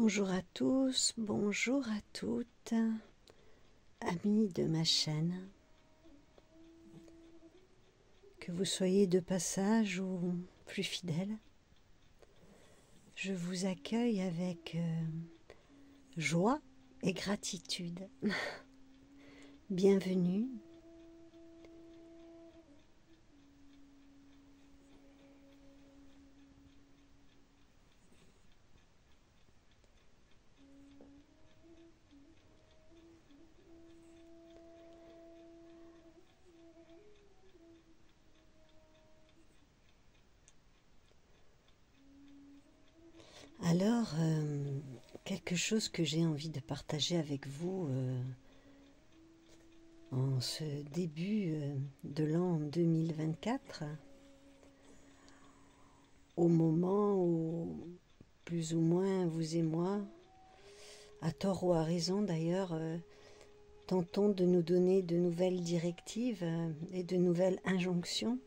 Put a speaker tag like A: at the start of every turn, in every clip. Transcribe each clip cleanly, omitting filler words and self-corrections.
A: Bonjour à tous, bonjour à toutes, amis de ma chaîne. Que vous soyez de passage ou plus fidèles, je vous accueille avec joie et gratitude. Bienvenue. Alors, quelque chose que j'ai envie de partager avec vous en ce début de l'an 2024, au moment où plus ou moins vous et moi, à tort ou à raison d'ailleurs, tentons de nous donner de nouvelles directives et de nouvelles injonctions.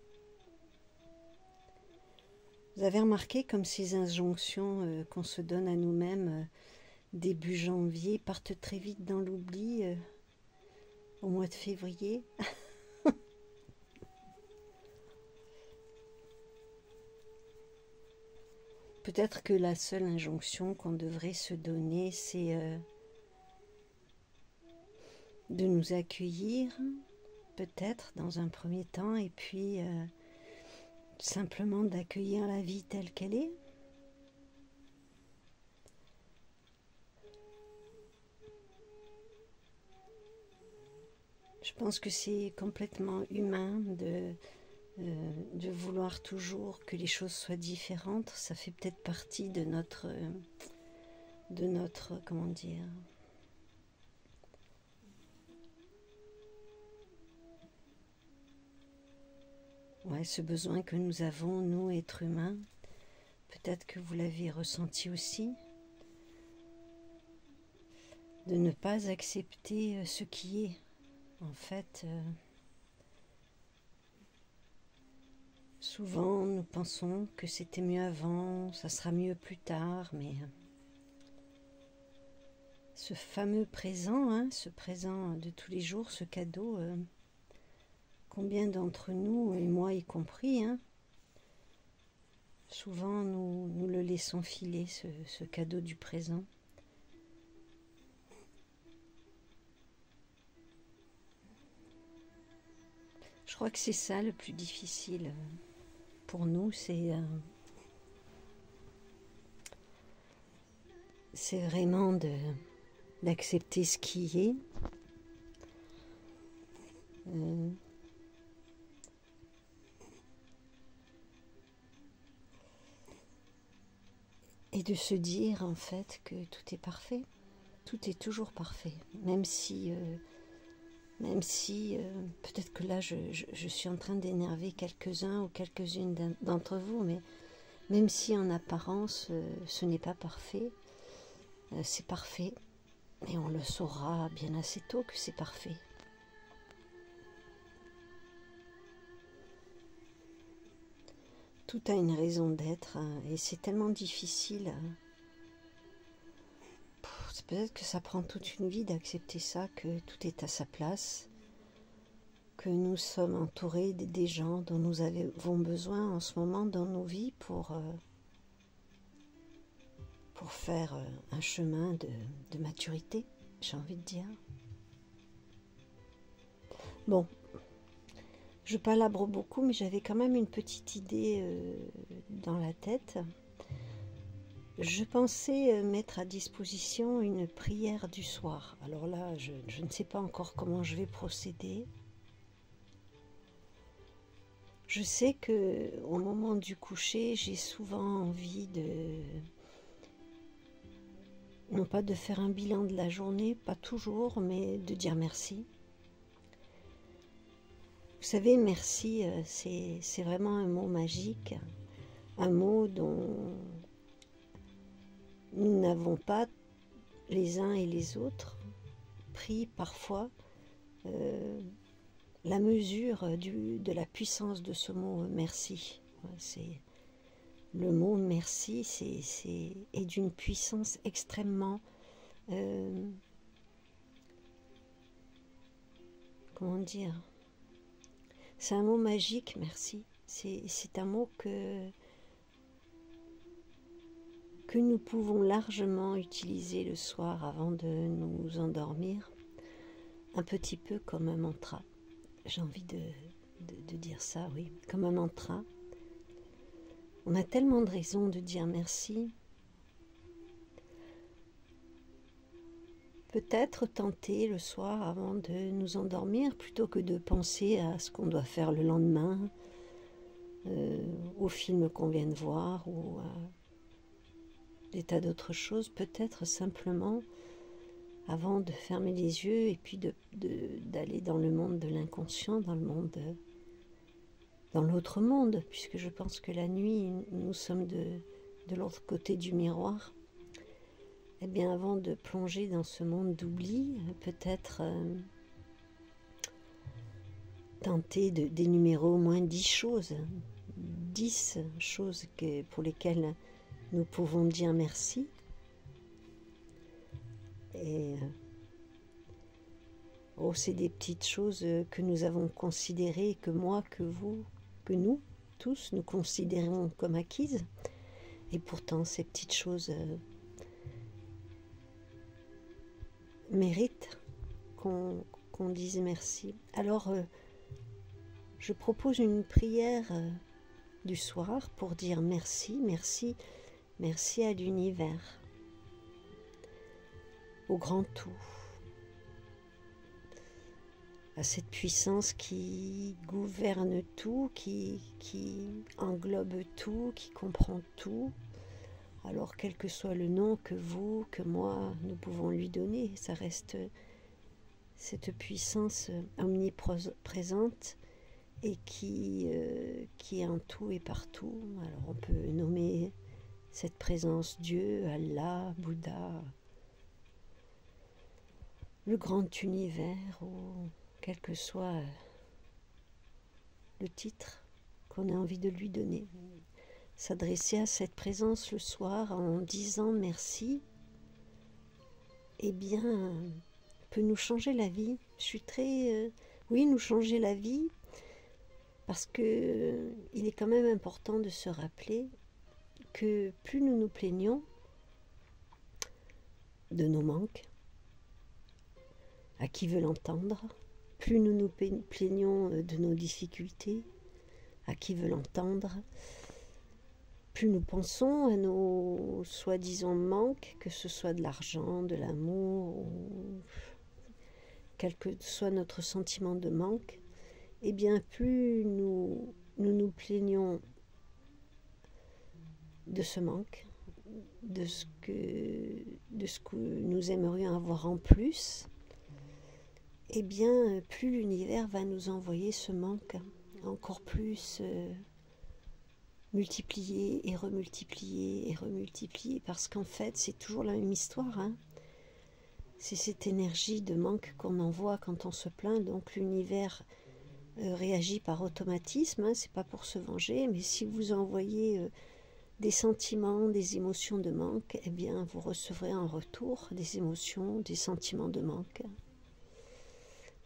A: Vous avez remarqué comme ces injonctions qu'on se donne à nous-mêmes début janvier partent très vite dans l'oubli au mois de février. Peut-être que la seule injonction qu'on devrait se donner, c'est de nous accueillir, peut-être dans un premier temps, et puis simplement d'accueillir la vie telle qu'elle est. Je pense que c'est complètement humain de vouloir toujours que les choses soient différentes. Ça fait peut-être partie de notre comment dire, ouais, ce besoin que nous avons, nous, êtres humains. Peut-être que vous l'avez ressenti aussi, de ne pas accepter ce qui est. En fait, souvent nous pensons que c'était mieux avant, ça sera mieux plus tard, mais ce fameux présent, hein, ce présent de tous les jours, ce cadeau, combien d'entre nous, et moi y compris, hein, souvent nous le laissons filer, ce cadeau du présent. Je crois que c'est ça le plus difficile pour nous, c'est vraiment d'accepter ce qui est. Et de se dire en fait que tout est parfait, tout est toujours parfait, même si peut-être que là je suis en train d'énerver quelques-uns ou quelques-unes d'entre vous, mais même si en apparence ce n'est pas parfait, c'est parfait, et on le saura bien assez tôt que c'est parfait. Tout a une raison d'être, hein, et c'est tellement difficile. Peut-être que ça prend toute une vie d'accepter ça, que tout est à sa place, que nous sommes entourés des gens dont nous avons besoin en ce moment dans nos vies pour faire un chemin de maturité, j'ai envie de dire. Bon, je palabre beaucoup, mais j'avais quand même une petite idée dans la tête. Je pensais mettre à disposition une prière du soir. Alors là, je ne sais pas encore comment je vais procéder. Je sais que au moment du coucher, j'ai souvent envie non pas de faire un bilan de la journée, pas toujours, mais de dire merci. Vous savez, merci, c'est vraiment un mot magique, un mot dont nous n'avons pas, les uns et les autres, pris parfois la mesure de la puissance de ce mot merci. le mot merci est d'une puissance extrêmement, comment dire, c'est un mot magique, merci. C'est un mot que nous pouvons largement utiliser le soir avant de nous endormir, un petit peu comme un mantra. J'ai envie de dire ça, oui, comme un mantra. On a tellement de raisons de dire merci. Peut-être tenter le soir avant de nous endormir, plutôt que de penser à ce qu'on doit faire le lendemain, au film qu'on vient de voir, ou à des tas d'autres choses, peut-être simplement, avant de fermer les yeux et puis d'aller dans le monde de l'inconscient, dans l'autre monde, puisque je pense que la nuit, nous sommes de l'autre côté du miroir. Eh bien, avant de plonger dans ce monde d'oubli, peut-être tenter d'énumérer au moins 10 choses, 10 choses pour lesquelles nous pouvons dire merci. Et c'est des petites choses que nous avons considérées, que moi, que vous, que nous, tous, nous considérons comme acquises. Et pourtant, ces petites choses méritent qu'on dise merci. Alors, je propose une prière du soir pour dire merci, merci, merci à l'univers, au grand tout, à cette puissance qui gouverne tout, qui englobe tout, qui comprend tout. Alors, quel que soit le nom que vous, que moi, nous pouvons lui donner, ça reste cette puissance omniprésente et qui est en tout et partout. Alors, on peut nommer cette présence Dieu, Allah, Bouddha, le grand univers, ou quel que soit le titre qu'on a envie de lui donner. S'adresser à cette présence le soir en disant merci, eh bien, peut nous changer la vie. Je suis très... oui, nous changer la vie, parce que il est quand même important de se rappeler que plus nous nous plaignons de nos manques, à qui veut l'entendre, plus nous nous plaignons de nos difficultés, à qui veut l'entendre, plus nous pensons à nos soi-disant manques, que ce soit de l'argent, de l'amour, ou quel que soit notre sentiment de manque, eh bien plus nous plaignons de ce manque, de ce que nous aimerions avoir en plus, eh bien plus l'univers va nous envoyer ce manque encore plus multiplié et remultiplié, parce qu'en fait c'est toujours la même histoire, hein. C'est cette énergie de manque qu'on envoie quand on se plaint, donc l'univers réagit par automatisme, hein. C'est pas pour se venger, mais si vous envoyez des sentiments, des émotions de manque, eh bien vous recevrez en retour des émotions, des sentiments de manque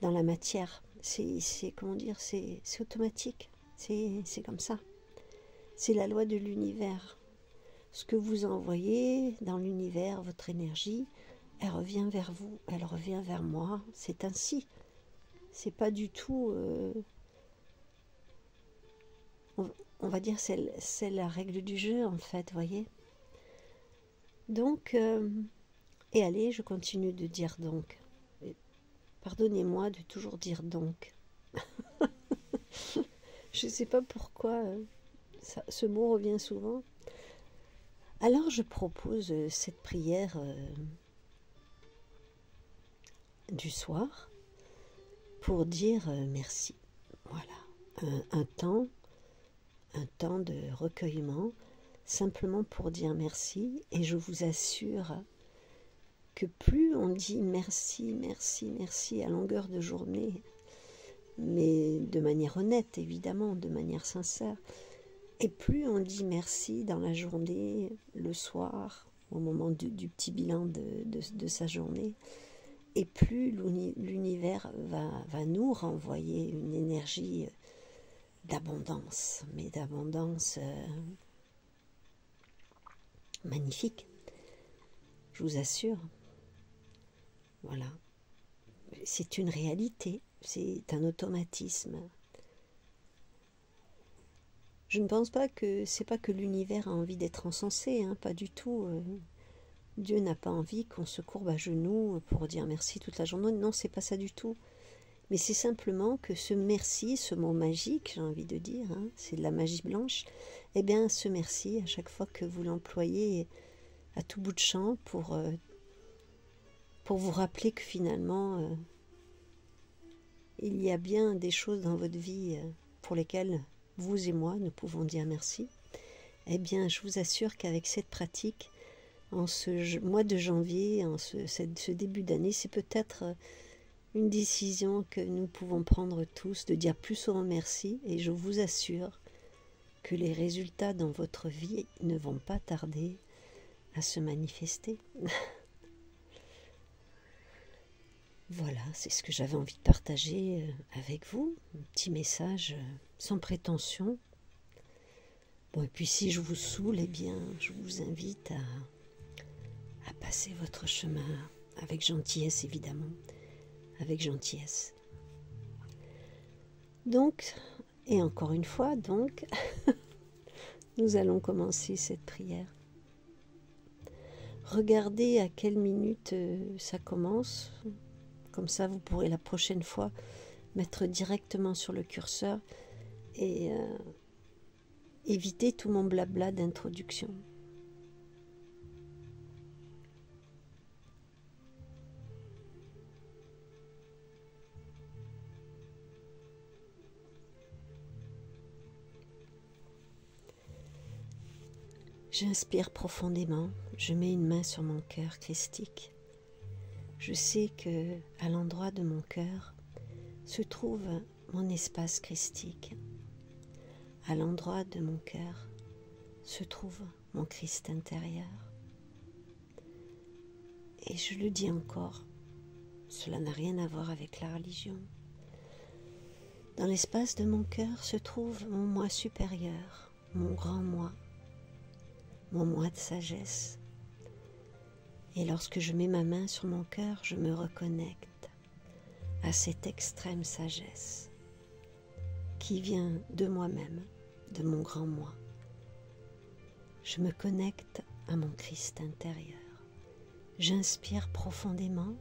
A: dans la matière. C'est comment dire, c'est automatique, c'est comme ça. C'est la loi de l'univers. Ce que vous envoyez dans l'univers, votre énergie, elle revient vers vous, elle revient vers moi. C'est ainsi. C'est pas du tout... on va dire c'est la règle du jeu, en fait, voyez. Donc, et allez, je continue de dire donc. Pardonnez-moi de toujours dire donc. Je ne sais pas pourquoi ce mot revient souvent. Alors je propose cette prière du soir pour dire merci. Voilà, un temps de recueillement, simplement pour dire merci. Et je vous assure que plus on dit merci, merci, merci à longueur de journée, mais de manière honnête, évidemment, de manière sincère, Et plus on dit merci dans la journée, le soir, au moment du petit bilan de sa journée, et plus l'univers va nous renvoyer une énergie d'abondance, mais d'abondance magnifique, je vous assure. Voilà, c'est une réalité, c'est un automatisme. Je ne pense pas que c'est pas que l'univers a envie d'être encensé, hein, pas du tout. Dieu n'a pas envie qu'on se courbe à genoux pour dire merci toute la journée. Non, c'est pas ça du tout. Mais c'est simplement que ce merci, ce mot magique, j'ai envie de dire, hein, c'est de la magie blanche. Eh bien, ce merci, à chaque fois que vous l'employez à tout bout de champ pour vous rappeler que finalement, il y a bien des choses dans votre vie pour lesquelles vous et moi, nous pouvons dire merci. Eh bien, je vous assure qu'avec cette pratique, en ce mois de janvier, en ce début d'année, c'est peut-être une décision que nous pouvons prendre tous, de dire plus souvent merci, et je vous assure que les résultats dans votre vie ne vont pas tarder à se manifester. Voilà, c'est ce que j'avais envie de partager avec vous, un petit message sans prétention. Bon, et puis si je vous saoule, eh bien, je vous invite à passer votre chemin avec gentillesse, évidemment, avec gentillesse. Donc, et encore une fois, donc, nous allons commencer cette prière. Regardez à quelle minute ça commence. Comme ça, vous pourrez la prochaine fois mettre directement sur le curseur et éviter tout mon blabla d'introduction. J'inspire profondément, je mets une main sur mon cœur christique. Je sais que à l'endroit de mon cœur se trouve mon espace christique. À l'endroit de mon cœur se trouve mon Christ intérieur. Et je le dis encore, cela n'a rien à voir avec la religion. Dans l'espace de mon cœur se trouve mon moi supérieur, mon grand moi, mon moi de sagesse. Et lorsque je mets ma main sur mon cœur, je me reconnecte à cette extrême sagesse qui vient de moi-même, de mon grand moi. Je me connecte à mon Christ intérieur. J'inspire profondément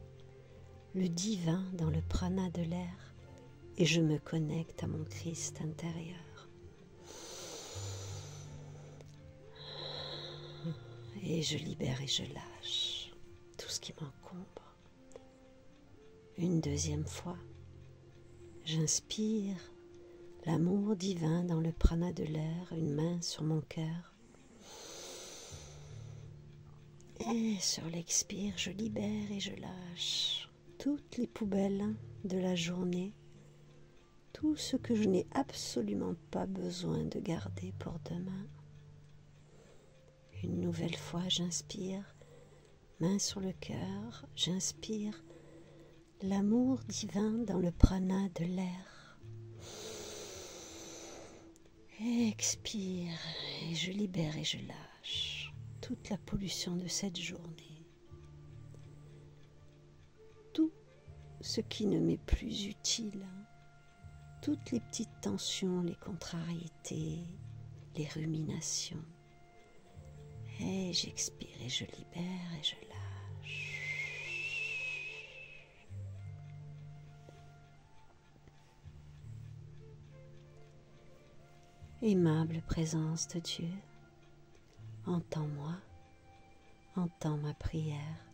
A: le divin dans le prana de l'air et je me connecte à mon Christ intérieur. Et je libère et je lâche tout ce qui m'encombre. Une deuxième fois, j'inspire l'amour divin dans le prana de l'air, une main sur mon cœur. Et sur l'expire, je libère et je lâche toutes les poubelles de la journée, tout ce que je n'ai absolument pas besoin de garder pour demain. Une nouvelle fois, j'inspire, main sur le cœur, j'inspire l'amour divin dans le prana de l'air. Expire et je libère et je lâche toute la pollution de cette journée. Tout ce qui ne m'est plus utile, toutes les petites tensions, les contrariétés, les ruminations. Et j'expire et je libère et je lâche. Aimable présence de Dieu, entends-moi, entends ma prière.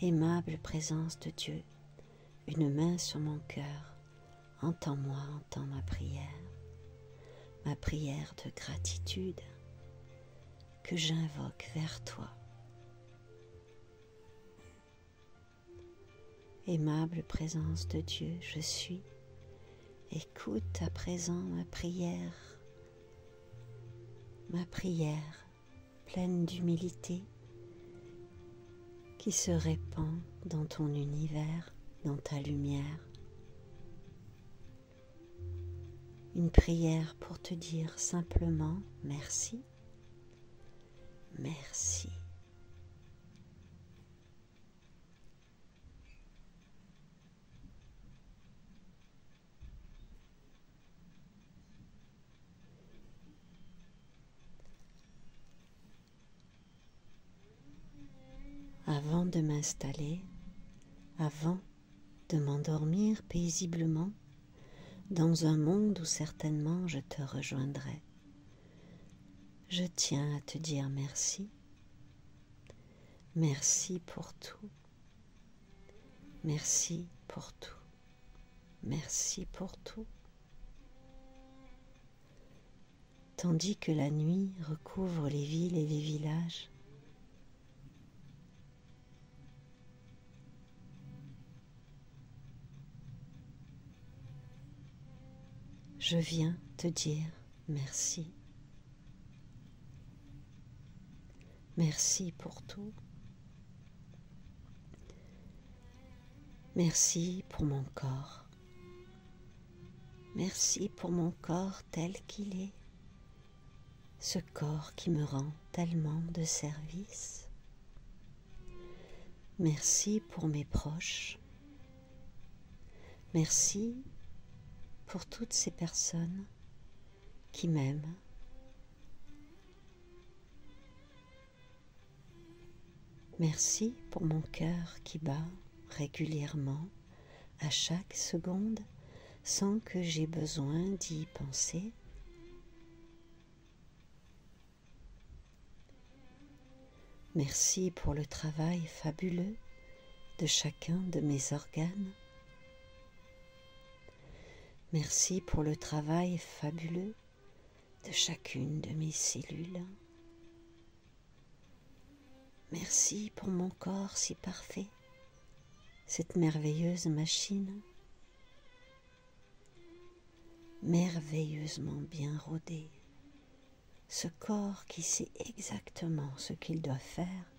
A: Aimable présence de Dieu, une main sur mon cœur, entends-moi, entends ma prière de gratitude que j'invoque vers toi. Aimable présence de Dieu, je suis Écoute à présent ma prière pleine d'humilité qui se répand dans ton univers, dans ta lumière. Une prière pour te dire simplement merci, merci. Avant de m'installer, avant de m'endormir paisiblement dans un monde où certainement je te rejoindrai, je tiens à te dire merci. Merci pour tout. Merci pour tout. Merci pour tout. Tandis que la nuit recouvre les villes et les villages, je viens te dire merci. Merci pour tout. Merci pour mon corps. Merci pour mon corps tel qu'il est. Ce corps qui me rend tellement de service. Merci pour mes proches. Merci pour toutes ces personnes qui m'aiment. Merci pour mon cœur qui bat régulièrement à chaque seconde sans que j'aie besoin d'y penser. Merci pour le travail fabuleux de chacun de mes organes. Merci pour le travail fabuleux de chacune de mes cellules. Merci pour mon corps si parfait, cette merveilleuse machine, merveilleusement bien rodée, ce corps qui sait exactement ce qu'il doit faire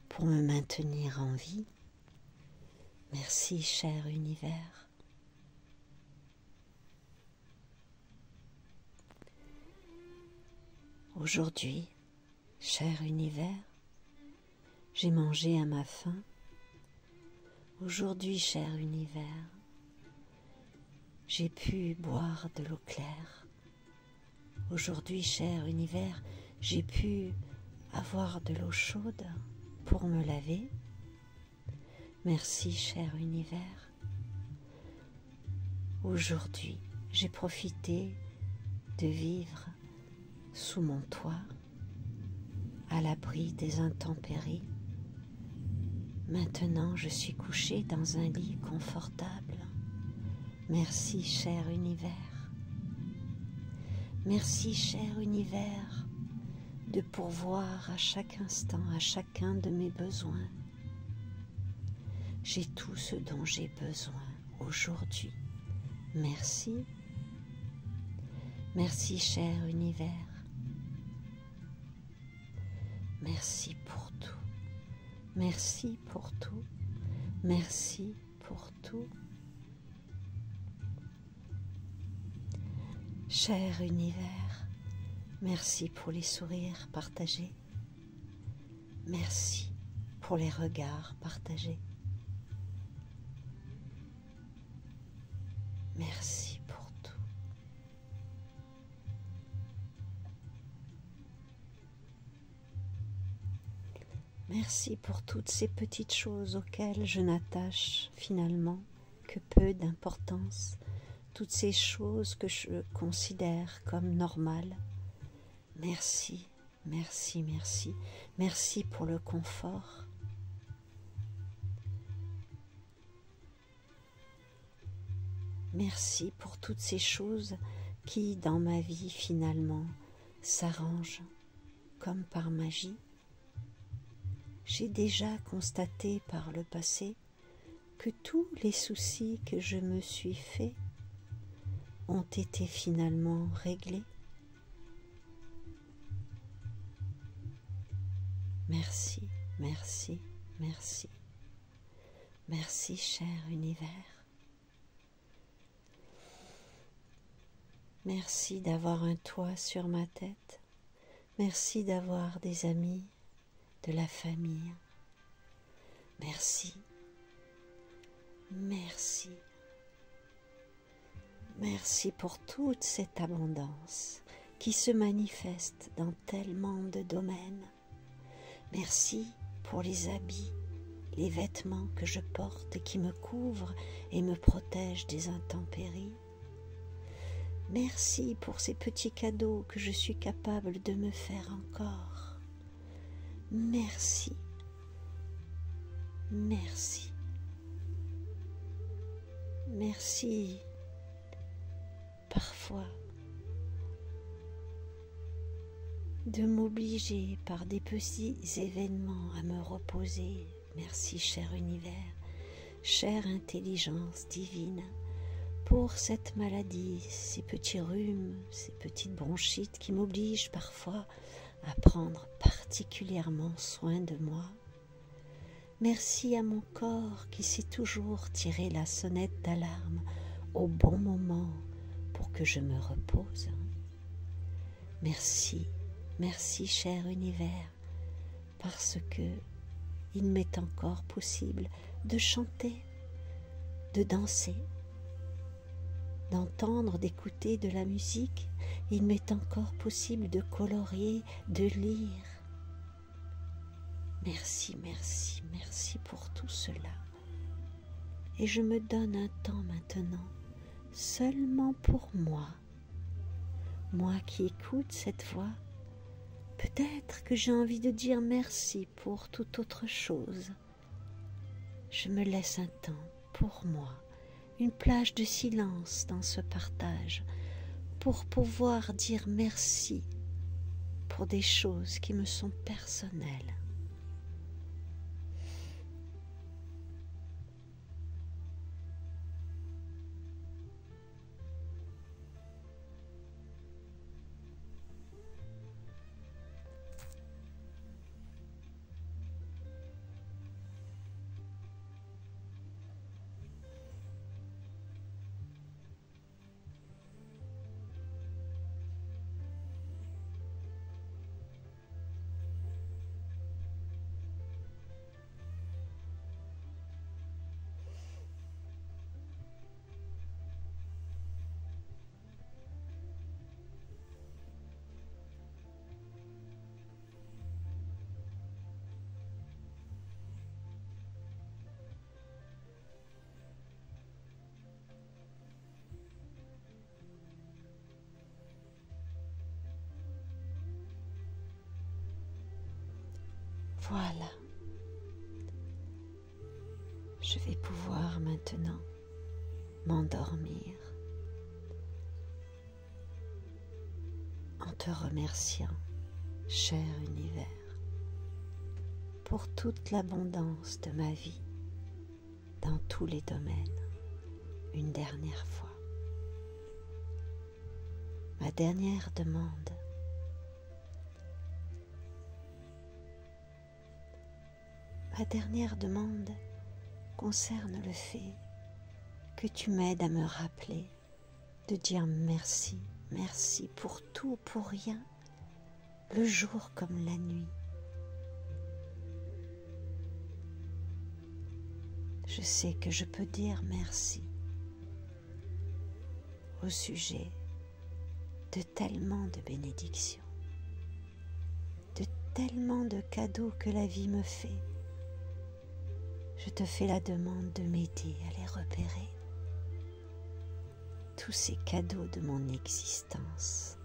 A: pour me maintenir en vie. Merci, cher univers. Aujourd'hui, cher univers, j'ai mangé à ma faim. Aujourd'hui, cher univers, j'ai pu boire de l'eau claire. Aujourd'hui, cher univers, j'ai pu avoir de l'eau chaude pour me laver. Merci, cher univers. Aujourd'hui, j'ai profité de vivre sous mon toit, à l'abri des intempéries. Maintenant, je suis couchée dans un lit confortable. Merci, cher univers. Merci, cher univers, de pourvoir à chaque instant, à chacun de mes besoins. J'ai tout ce dont j'ai besoin aujourd'hui. Merci. Merci, cher univers. Merci pour tout. Merci pour tout. Merci pour tout. Cher univers, merci pour les sourires partagés. Merci pour les regards partagés. Merci pour tout. Merci pour toutes ces petites choses auxquelles je n'attache finalement que peu d'importance, toutes ces choses que je considère comme normales. Merci, merci, merci, merci pour le confort. Merci pour toutes ces choses qui, dans ma vie, finalement, s'arrangent comme par magie. J'ai déjà constaté par le passé que tous les soucis que je me suis faits ont été finalement réglés. Merci, merci, merci. Merci, cher univers. Merci d'avoir un toit sur ma tête. Merci d'avoir des amis, de la famille. Merci. Merci. Merci pour toute cette abondance qui se manifeste dans tellement de domaines. Merci pour les habits, les vêtements que je porte et qui me couvrent et me protègent des intempéries. Merci pour ces petits cadeaux que je suis capable de me faire encore. Merci. Merci. Merci. Parfois, de m'obliger par des petits événements à me reposer. Merci, cher univers, chère intelligence divine, pour cette maladie, ces petits rhumes, ces petites bronchites qui m'obligent parfois à prendre particulièrement soin de moi. Merci à mon corps qui sait toujours tirer la sonnette d'alarme au bon moment pour que je me repose. Merci, merci cher univers, parce que il m'est encore possible de chanter, de danser, d'entendre, d'écouter de la musique. Il m'est encore possible de colorier, de lire. Merci, merci, merci pour tout cela. Et je me donne un temps maintenant, seulement pour moi. Moi qui écoute cette voix, peut-être que j'ai envie de dire merci pour toute autre chose. Je me laisse un temps pour moi, une plage de silence dans ce partage, pour pouvoir dire merci pour des choses qui me sont personnelles. Voilà, je vais pouvoir maintenant m'endormir en te remerciant, cher univers, pour toute l'abondance de ma vie dans tous les domaines, une dernière fois. Ma dernière demande, concerne le fait que tu m'aides à me rappeler de dire merci, merci pour tout, pour rien, le jour comme la nuit. Je sais que je peux dire merci au sujet de tellement de bénédictions, de tellement de cadeaux que la vie me fait. Je te fais la demande de m'aider à les repérer, tous ces cadeaux de mon existence.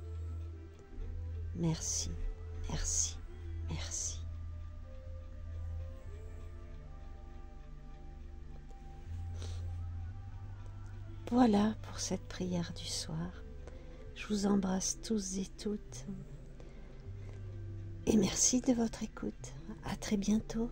A: Merci, merci, merci. Voilà pour cette prière du soir. Je vous embrasse tous et toutes. Et merci de votre écoute. À très bientôt.